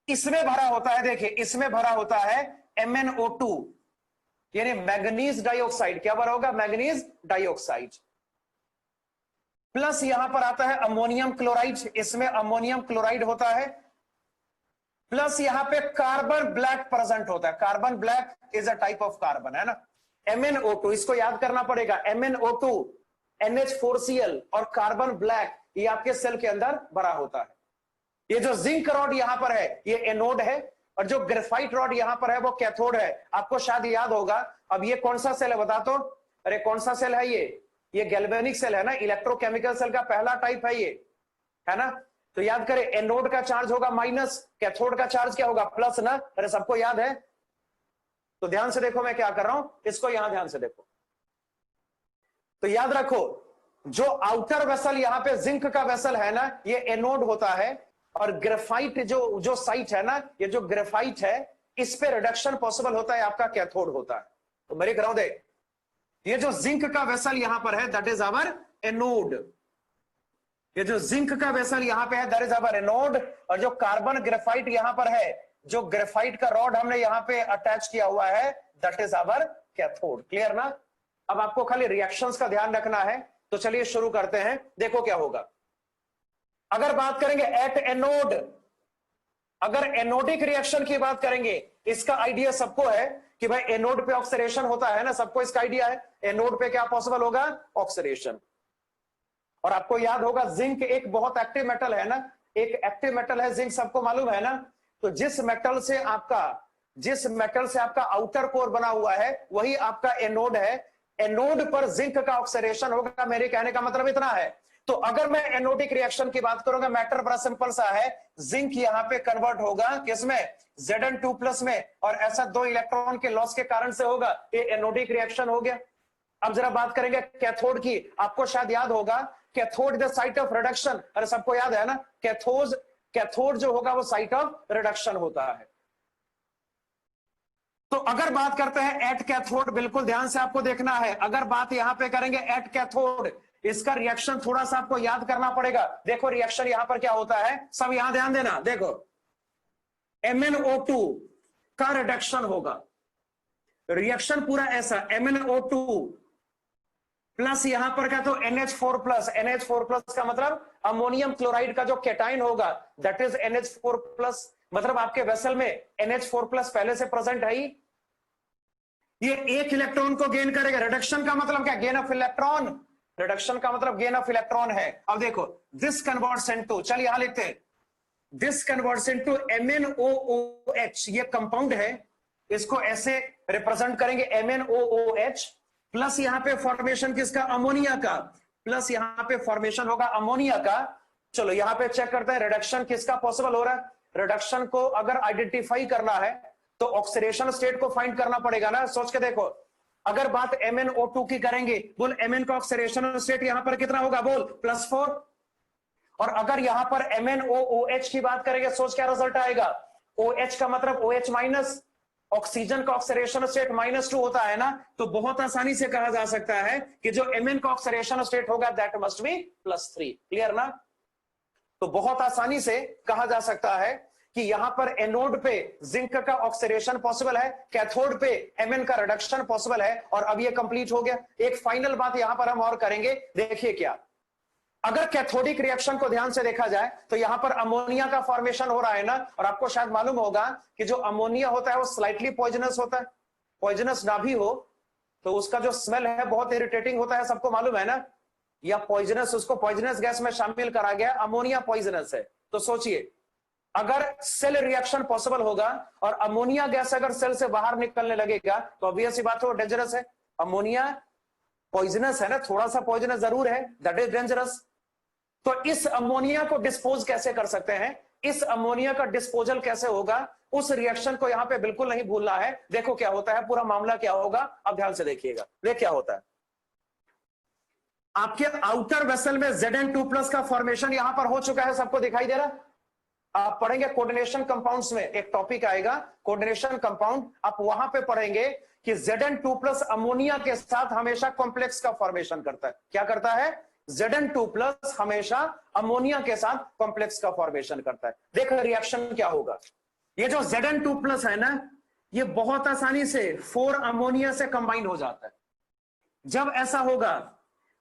इसमें भरा होता है, देखिए इसमें भरा होता है MnO2 यानी मैग्नीज डाइऑक्साइड। क्या भरा होगा? Manganese dioxide. प्लस यहां पर आता है अमोनियम क्लोराइड, इसमें अमोनियम क्लोराइड होता है। प्लस यहां पे कार्बन ब्लैक प्रेजेंट होता है, carbon black is a type of carbon, है ना। MnO2 इसको याद करना पड़ेगा, MnO2 NH4Cl और कार्बन ब्लैक ये आपके सेल के अंदर भरा होता है। ये जो जिंक रॉड यहां पर है ये एनोड है, और जो ग्रेफाइट रॉड यहां पर है वो कैथोड है। आपको शायद याद होगा, अब ये कौन सा सेल है बता तो? अरे कौन सा सेल है ये गैल्वेनिक सेल है ना, इलेक्ट्रोकेमिकल सेल का पहला टाइप है ये, है ना। तो याद करें, एनोड का चार्ज होगा माइनस, कैथोड का चार्ज क्या होगा? प्लस ना। अरे सबको याद है? तो ध्यान से देखो मैं क्या कर रहा हूं, इसको यहां ध्यान से देखो। तो याद रखो, जो आउटर वेसल यहां पे जिंक का वेसल है ना, ये एनोड होता है, और ग्रेफाइट जो साइट है ना, ये जो ग्रेफाइट है, इस पे रिडक्शन पॉसिबल होता है, आपका कैथोड होता है। तो मेरे कराओ देख, ये जो जिंक का वेसल यहां पर है दैट इज आवर एनोड, ये जो जिंक का वेसल यहां पे है दैट इज आवर एनोड, और जो कार्बन ग्रेफाइट यहां पर है, जो ग्रेफाइट का रॉड हमने यहां पे अटैच किया हुआ है that is our cathode. Clear ना? अब आपको खाली रिएक्शंस का ध्यान रखना है। तो चलिए शुरू करते हैं, देखो क्या होगा। अगर बात करेंगे एट एनोड, अगर एनोडिक रिएक्शन की बात करेंगे, इसका आइडिया सबको है कि भाई एनोड पे ऑक्सीडेशन होता है ना, सबको इसका आइडिया है। एनोड पे क्या पॉसिबल होगा? ऑक्सीडेशन। और आपको याद होगा जिंक एक बहुत एक्टिव मेटल है ना, एक एक्टिव मेटल है जिंक, सबको मालूम है ना। तो जिस मेटल से आपका आउटर कोर बना हुआ है वही आपका एनोड है। एनोड पर जिंक का ऑक्सीडेशन होगा, मेरे कहने का मतलब इतना है। तो अगर मैं एनोडिक रिएक्शन की बात करूंगा, मैटर बड़ा सिंपल सा है, जिंक यहां पे कन्वर्ट होगा किसमें? Zn2+ में, और ऐसा 2 इलेक्ट्रॉन के लॉस के कारण से होगा, ये एनोडिक रिएक्शन हो गया। अब जरा बात करेंगे कैथोड की, आपको शायद याद होगा cathode the site of reduction. अरे सबको याद है ना, कैथोड जो होगा वो साइट ऑफ रिडक्शन होता है। तो अगर बात करते हैं एट कैथोड, बिल्कुल ध्यान से आपको देखना है, अगर बात यहां पे करेंगे एट कैथोड, इसका रिएक्शन थोड़ा सा आपको याद करना पड़ेगा। देखो रिएक्शन यहां पर क्या होता है, सब यहां ध्यान देना। देखो MnO2 का रिडक्शन होगा, रिएक्शन पूरा ऐसा, MnO2 प्लस यहां पर क्या, तो NH4+। का मतलब अमोनियम क्लोराइड का जो कैटाइन होगा दैट इज NH4+। मतलब आपके वेसल में NH4+ पहले से प्रेजेंट है ही। ये एक इलेक्ट्रॉन को गेन करेगा, रिडक्शन का मतलब क्या? Gain of electron. रिडक्शन का मतलब गेन ऑफ इलेक्ट्रॉन है। अब देखो दिस कन्वर्ट्स इनटू, चल यहां लिखते हैं, दिस कन्वर्ट्स इनटू MnOOH, ये कंपाउंड है, इसको ऐसे रिप्रेजेंट करेंगे MnOOH, प्लस यहां पे फॉर्मेशन किसका? अमोनिया का, प्लस यहां पे फॉर्मेशन होगा अमोनिया का। चलो यहां पे चेक करते हैं रिडक्शन किसका पॉसिबल हो रहा है। रिडक्शन को अगर आइडेंटिफाई करना है तो ऑक्सीडेशन स्टेट को फाइंड करना पड़ेगा ना। सोच के देखो, अगर बात MnO2 की करेंगे, बोल Mn का ऑक्सीडेशन स्टेट यहां पर कितना होगा? बोल +4। और अगर यहां पर MnOOH की बात करेंगे, सोच क्या रिजल्ट आएगा? OH का मतलब OH-, ऑक्सीजन का ऑक्सीडेशन स्टेट -2 होता है ना। तो बहुत आसानी से कहा जा सकता है कि जो Mn का ऑक्सीडेशन स्टेट होगा दैट मस्ट बी +3। क्लियर ना? तो बहुत आसानी से कहा जा सकता है कि यहां पर एनोड पे जिंक का ऑक्सीडेशन पॉसिबल है, कैथोड पे Mn का रिडक्शन पॉसिबल है, और अब ये कंप्लीट हो गया। एक फाइनल बात यहां पर हम और करेंगे, देखिए क्या, अगर कैथोडिक रिएक्शन को ध्यान से देखा जाए तो यहां पर अमोनिया का फॉर्मेशन हो रहा है ना, और आपको शायद मालूम होगा कि जो अमोनिया होता है वो स्लाइटली पॉइजनस होता है। पॉइजनस ना भी हो तो उसका जो स्मेल है बहुत इरिटेटिंग होता है, सबको मालूम है ना। या पॉइजनस, उसको पॉइजनस गैस में शामिल करा गया, अमोनिया पॉइजनस है। तो सोचिए अगर सेल रिएक्शन पॉसिबल होगा और अमोनिया गैस अगर सेल से बाहर निकलने लगेगा तो ऑब्वियस सी बात है वो डेंजरस है। अमोनिया पॉइजनस है ना, थोड़ा सा पॉइजनस जरूर है, दैट इज डेंजरस। तो इस अमोनिया को डिस्पोज कैसे कर सकते हैं? इस अमोनिया का डिस्पोजल कैसे होगा, उस रिएक्शन को यहां पे बिल्कुल नहीं भूलना है। देखो क्या होता है, पूरा मामला क्या होगा, अब ध्यान से देखिएगा। देख क्या होता है, आपके आउटर वेसल में Zn2+ का फॉर्मेशन यहां पर हो चुका है, सबको दिखाई दे रहा है। आप पढ़ेंगे कोऑर्डिनेशन कंपाउंड्स में, एक टॉपिक आएगा कोऑर्डिनेशन कंपाउंड, आप वहां पे पढ़ेंगे कि Zn2+ अमोनिया के साथ हमेशा कॉम्प्लेक्स का फॉर्मेशन करता है। क्या करता है, Zn2+ हमेशा अमोनिया के साथ कॉम्प्लेक्स का फॉर्मेशन करता है। देखो रिएक्शन क्या होगा, ये जो Zn2+ है ना, ये बहुत आसानी से 4 अमोनिया से कंबाइन हो जाता है। जब ऐसा होगा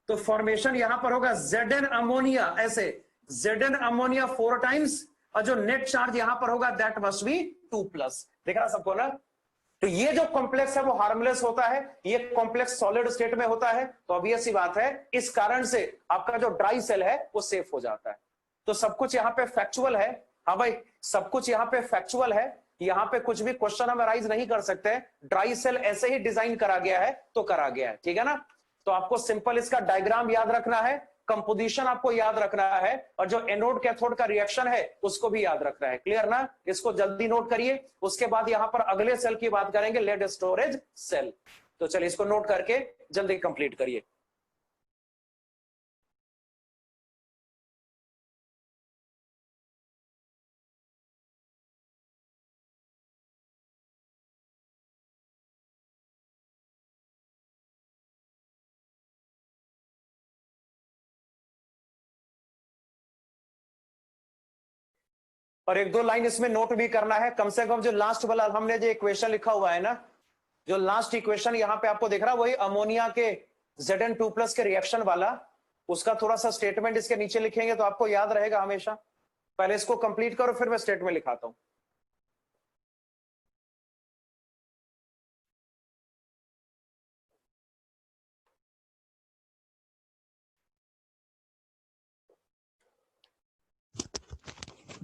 तो फॉर्मेशन यहां पर होगा Zn अमोनिया, ऐसे Zn अमोनिया 4 टाइम्स, और जो नेट चार्ज यहां पर होगा दैट मस्ट बी 2+। देख रहा सबको ना, तो ये जो कॉम्प्लेक्स है वो हार्मलेस होता है, ये कॉम्प्लेक्स सॉलिड स्टेट में होता है, तो ऑब्वियस सी बात है इस कारण से आपका जो ड्राई सेल है वो सेफ हो जाता है। तो सब कुछ यहाँ पे फैक्चुअल है। हाँ भाई, सब कुछ यहाँ पे फैक्चुअल है, यहाँ पे कुछ भी क्वेश्चन हम राइज नहीं कर सकते। ड्राई सेल ऐसे ही डिजाइन करा गया है तो करा गया है, ठीक है ना। तो आपको सिंपल इसका डायग्राम याद रखना है, कंपोजिशन आपको याद रखना है, और जो एनोड कैथोड का रिएक्शन है उसको भी याद रखना है। क्लियर ना, इसको जल्दी नोट करिए। उसके बाद यहां पर अगले सेल की बात करेंगे, लेड स्टोरेज सेल। तो चलिए इसको नोट करके जल्दी कंप्लीट करिए। और एक दो लाइन इसमें नोट भी करना है, कम से कम जो लास्ट वाला हमने जो इक्वेशन लिखा हुआ है ना, जो लास्ट इक्वेशन यहां पे आपको दिख रहा है, वही अमोनिया के Zn2+ के रिएक्शन वाला, उसका थोड़ा सा स्टेटमेंट इसके नीचे लिखेंगे तो आपको याद रहेगा हमेशा। पहले इसको कंप्लीट करो, फिर मैं स्टेटमेंट लिखाता हूं।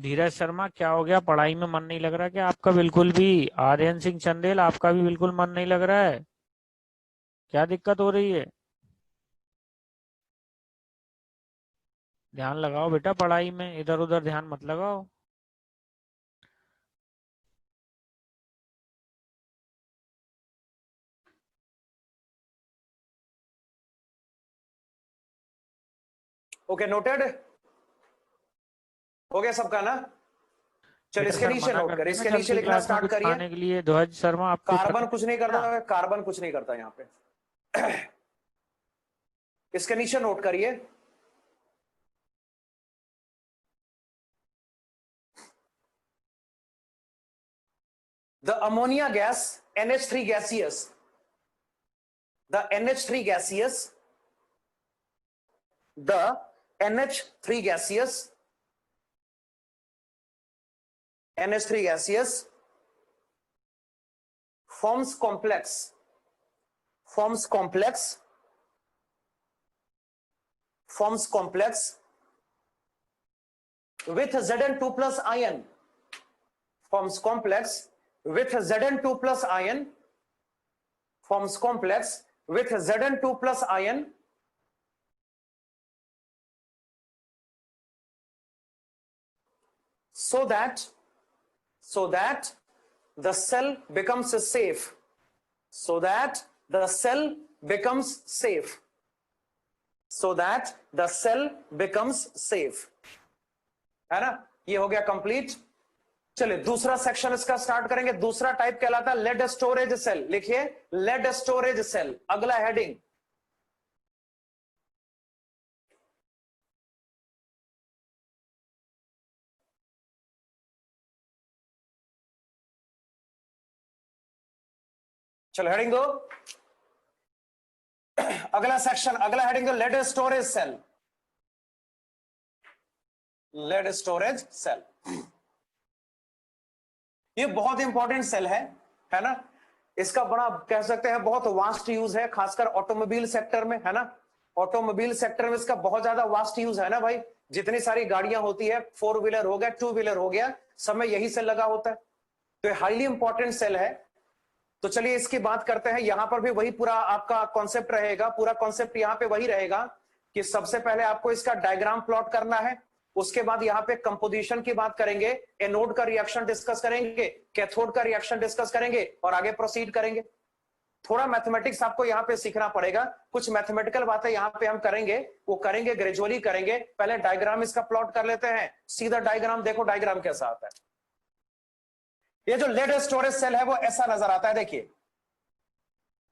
धीरज शर्मा, क्या हो गया? पढ़ाई में मन नहीं लग रहा क्या आपका? बिल्कुल भी। आर्यन सिंह चंदेल, आपका भी बिल्कुल मन नहीं लग रहा है? क्या दिक्कत हो रही है? ध्यान लगाओ बेटा पढ़ाई में, इधर उधर ध्यान मत लगाओ। ओके, नोटेड हो गया सबका ना। चल बेटा इसके सर नीचे मना नोट कर, करते हैं ना इसके नीचे चलती लिखना क्लास में स्टार्ट कुछ करिए। खाने के लिए। ध्वज शर्मा, आपको कार्बन कुछ नहीं पता करता, कार्बन कुछ नहीं करता यहाँ पे। इसके नीचे नोट करिए, the ammonia gas NH3 gaseous, the NH3 gaseous, the NH3 gaseous, NH3 gaseous forms complex, forms complex, forms complex with Zn2+ ion, forms complex with Zn2+ ion, forms complex with Zn2+ ion, so that the cell becomes safe, so that the cell becomes safe, so that the cell becomes safe, है ना। ये हो गया कंप्लीट। चलिए दूसरा सेक्शन इसका स्टार्ट करेंगे। दूसरा टाइप कहलाता है लेड स्टोरेज सेल। लिखिए लेड स्टोरेज सेल, अगला हेडिंग। चलो हेडिंग दो, अगला सेक्शन, अगला हेडिंग दो, lead storage cell, lead storage cell. ये बहुत इंपॉर्टेंट सेल है ना। इसका बड़ा कह सकते हैं बहुत वास्ट यूज है, खासकर ऑटोमोबाइल सेक्टर में, है ना। ऑटोमोबाइल सेक्टर में इसका बहुत ज्यादा वास्ट यूज है ना भाई। जितनी सारी गाड़ियां होती है, 4 व्हीलर हो गया, 2 व्हीलर हो गया, सब में यही सेल लगा होता है। तो ये हाईली इंपॉर्टेंट सेल है। तो चलिए इसकी बात करते हैं। यहां पर भी वही पूरा आपका कॉन्सेप्ट रहेगा, पूरा कॉन्सेप्ट यहां पे वही रहेगा कि सबसे पहले आपको इसका डायग्राम प्लॉट करना है। उसके बाद यहाँ पे कंपोजिशन की बात करेंगे, एनोड का रिएक्शन डिस्कस करेंगे, कैथोड का रिएक्शन डिस्कस करेंगे और आगे प्रोसीड करेंगे। थोड़ा मैथमेटिक्स आपको यहाँ पे सीखना पड़ेगा, कुछ मैथमेटिकल बातें यहाँ पे हम करेंगे, वो करेंगे ग्रेजुअली करेंगे। पहले डायग्राम इसका प्लॉट कर लेते हैं, सीधा डायग्राम देखो, डायग्राम कैसा आता है। ये जो लेड स्टोरेज सेल है वो ऐसा नजर आता है, देखिए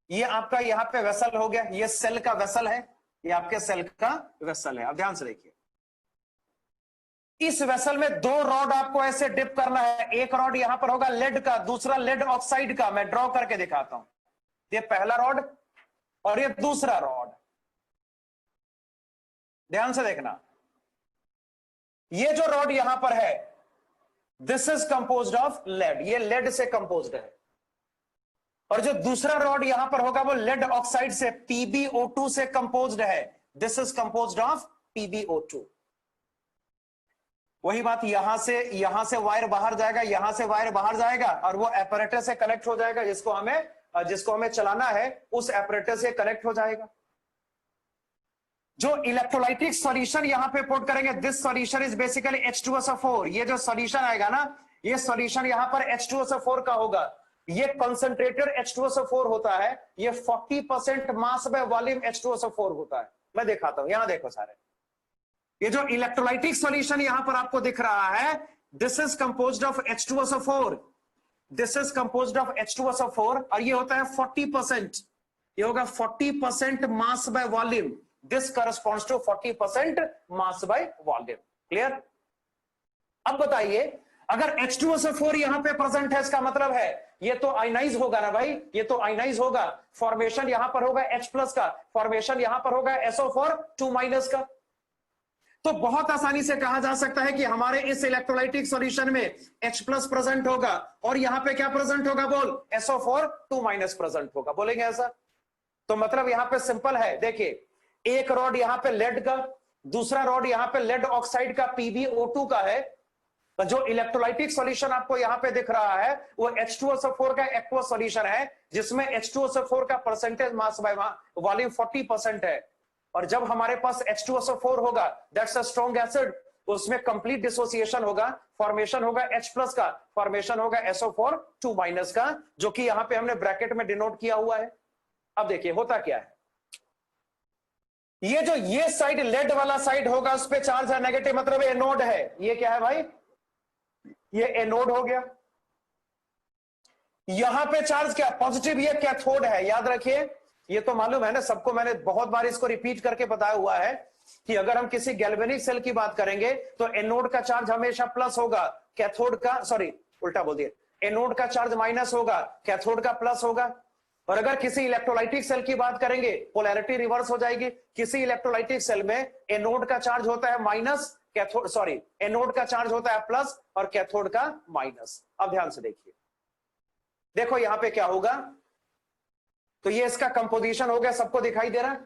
ये आपका यहाँ पे वेसल हो गया, ये सेल का वेसल है, ये आपके सेल का वेसल है। अब ध्यान से देखिए, इस वेसल में दो रॉड आपको ऐसे डिप करना है। एक रॉड यहां पर होगा लेड का, दूसरा लेड ऑक्साइड का। मैं ड्रॉ करके दिखाता हूं, ये पहला रॉड और ये दूसरा रॉड। ध्यान से देखना, ये जो रॉड यहां पर है this is composed of lead, ये लेड से कंपोज्ड है। और जो दूसरा रॉड यहां पर होगा वो लेड ऑक्साइड से, PbO2 से कंपोज्ड है। This is composed of PbO2। वही बात, यहां से वायर बाहर जाएगा, यहां से वायर बाहर जाएगा और वो एपरेटस से कनेक्ट हो जाएगा, जिसको हमें चलाना है उस एपरेटस से कनेक्ट हो जाएगा। जो इलेक्ट्रोलाइटिक सॉल्यूशन यहां पे पुट करेंगे, this solution is basically H2SO4। ये जो सॉल्यूशन आएगा ना, ये सॉल्यूशन यहां पर H2SO4 का होगा। ये कंसंट्रेटेड H2SO4 होता है, ये 40% मास बाय वॉल्यूम H2SO4 होता है। मैं दिखाता हूं, यहां देखो सारे, ये जो इलेक्ट्रोलाइटिक सॉल्यूशन यहां पर आपको दिख रहा है, this is composed of H2SO4, this is composed of H2SO4 और ये होता है 40%, ये होगा 40% mass by volume. This corresponds to 40% mass by volume. Clear? अब बताइए, अगर H2SO4 यहां पे प्रेजेंट है, इसका मतलब है ये तो आयनाइज होगा ना भाई, ये तो आयनाइज होगा। फॉर्मेशन यहां पर होगा H+ का, फॉर्मेशन यहां पर होगा SO4 2- का। तो बहुत आसानी से कहा जा सकता है कि हमारे इस इलेक्ट्रोलाइटिक सॉल्यूशन में H+ प्रेजेंट होगा और यहां पे क्या प्रेजेंट होगा, बोल, SO4 2- प्रेजेंट होगा। बोलेंगे ऐसा? तो मतलब यहां पे सिंपल है, देखिए एक रॉड यहां पे लेड का, दूसरा रॉड यहां पे लेड ऑक्साइड का PbO2 का है। तो जो इलेक्ट्रोलाइटिक सॉल्यूशन आपको यहां पे दिख रहा है वो H2SO4 का एक्वस सॉल्यूशन है, जिसमें H2SO4 का परसेंटेज मास बाय वॉल्यूम 40% है। और जब हमारे पास H2SO4 होगा, दैट्स अ स्ट्रॉन्ग एसिड, उसमें कंप्लीट डिसोसिएशन होगा, फॉर्मेशन होगा H+ का, फॉर्मेशन होगा SO4 2- का, जो कि यहां पे हमने ब्रैकेट में डिनोट किया हुआ है। अब देखिए होता क्या है, ये साइड लेड वाला साइड होगा, उस पे चार्ज है नेगेटिव, मतलब एनोड है। ये क्या है भाई, ये एनोड हो गया। यहां पे चार्ज क्या, पॉजिटिव, ये कैथोड है। याद रखिए, ये तो मालूम है ना सबको, मैंने बहुत बार इसको रिपीट करके बताया हुआ है कि अगर हम किसी गैल्वेनिक सेल की बात करेंगे तो एनोड का चार्ज हमेशा प्लस होगा, कैथोड का, सॉरी उल्टा बोल दिया, एनोड का चार्ज माइनस होगा, कैथोड का प्लस होगा। और अगर किसी इलेक्ट्रोलाइटिक सेल की बात करेंगे, पोलैरिटी रिवर्स हो जाएगी। किसी इलेक्ट्रोलाइटिक सेल में एनोड का चार्ज होता है माइनस, कैथोड सॉरी एनोड का चार्ज होता है प्लस और कैथोड का माइनस। अब ध्यान से देखिए, देखो यहां पे क्या होगा, तो ये इसका कंपोजिशन हो गया, सबको दिखाई दे रहा है।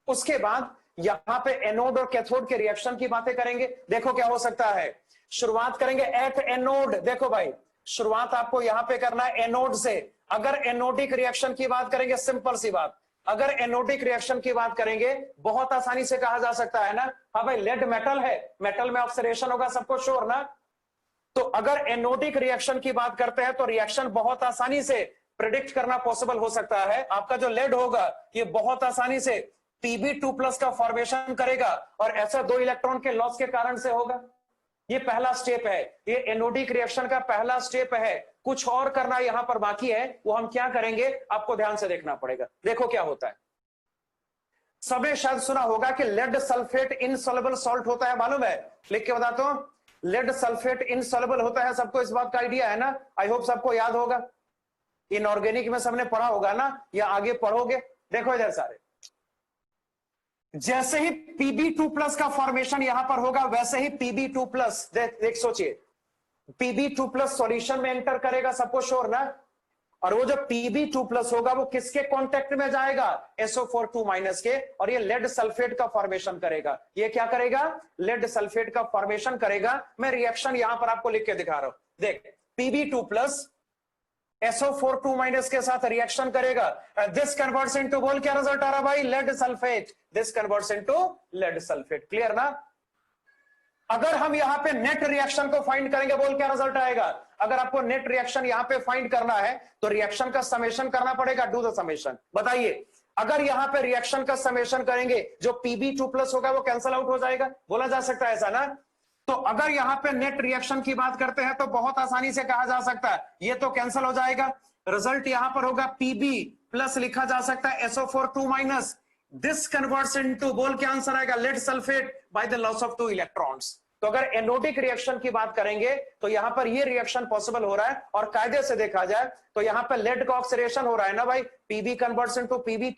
उसके बाद यहां पे एनोड और कैथोड के रिएक्शन की बातें करेंगे। देखो क्या हो सकता है, शुरुआत करेंगे एट एनोड। देखो भाई, शुरुआत आपको यहां पे करना है एनोड से। अगर एनोडिक रिएक्शन की बात करेंगे, सिंपल सी बात, अगर एनोडिक रिएक्शन की बात करेंगे, बहुत आसानी से कहा जा सकता है ना, हाँ भाई लेड मेटल है, मेटल में ऑक्सीडेशन होगा, सबको श्योर ना। तो अगर एनोडिक रिएक्शन की बात करते हैं तो रिएक्शन बहुत आसानी से प्रिडिक्ट करना पॉसिबल हो सकता है। आपका जो लेड होगा ये बहुत आसानी से Pb2+ का फॉर्मेशन करेगा और ऐसा 2 इलेक्ट्रॉन के लॉस के कारण से होगा। ये पहला स्टेप है, ये एनोडिक रिएक्शन का पहला स्टेप है। कुछ और करना यहां पर बाकी है, वो हम क्या करेंगे आपको ध्यान से देखना पड़ेगा। देखो क्या होता है, सबने शायद सुना होगा कि लेड सल्फेट इनसॉल्युबल सॉल्ट होता है, मालूम है? लिख के बताता हूं, लेड सल्फेट इनसॉल्युबल होता है। सबको इस बात का आइडिया है ना? आई होप सबको याद होगा, इनऑर्गेनिक में सबने पढ़ा होगा ना, या आगे पढ़ोगे। देखो इधर सारे, जैसे ही Pb2+ का फॉर्मेशन यहां पर होगा, वैसे ही Pb2+ देख सोचिए, Pb2+ सॉल्यूशन में एंटर करेगा, सबको श्योर ना? और वो जो Pb2+ होगा वो किसके कांटेक्ट में जाएगा, SO4 2- के, और ये लेड सल्फेट का फॉर्मेशन करेगा। ये क्या करेगा, लेड सल्फेट का फॉर्मेशन करेगा। मैं रिएक्शन यहां पर आपको लिख के दिखा रहा हूं, देख Pb2+ SO4 2- के साथ रिएक्शन करेगा, दिस कन्वर्ट्स इनटू, बोल क्या रिजल्ट आ रहा भाई, lead sulphate. This converts into lead sulphate. Clear ना? अगर हम यहां पे नेट रिएक्शन को फाइंड करेंगे, बोल क्या रिजल्ट आएगा? अगर आपको नेट रिएक्शन यहां पे फाइंड करना है तो रिएक्शन का समेशन करना पड़ेगा, डू द समेशन। बताइए, अगर यहां पे रिएक्शन का समेशन करेंगे, जो Pb2+ होगा वो कैंसल आउट हो जाएगा, बोला जा सकता है ऐसा ना? तो अगर यहां पे नेट रिएक्शन की बात करते हैं तो बहुत आसानी से कहा जा सकता है ये तो कैंसल हो जाएगा, रिजल्ट यहां पर होगा Pb+ लिखा जा सकता है SO4 2-। दिस कन्वर्ट्स इनटू, बोल क्या आंसर आएगा? Lead sulphate by the loss of 2 electrons. तो अगर एनोडिक रिएक्शन की बात करेंगे तो यहां पर ये रिएक्शन पॉसिबल हो रहा है, और कायदे से देखा जाए तो यहां पर लेड का ऑक्सीडेशन हो रहा है ना भाई, Pb कन्वर्ट्स इनटू Pb2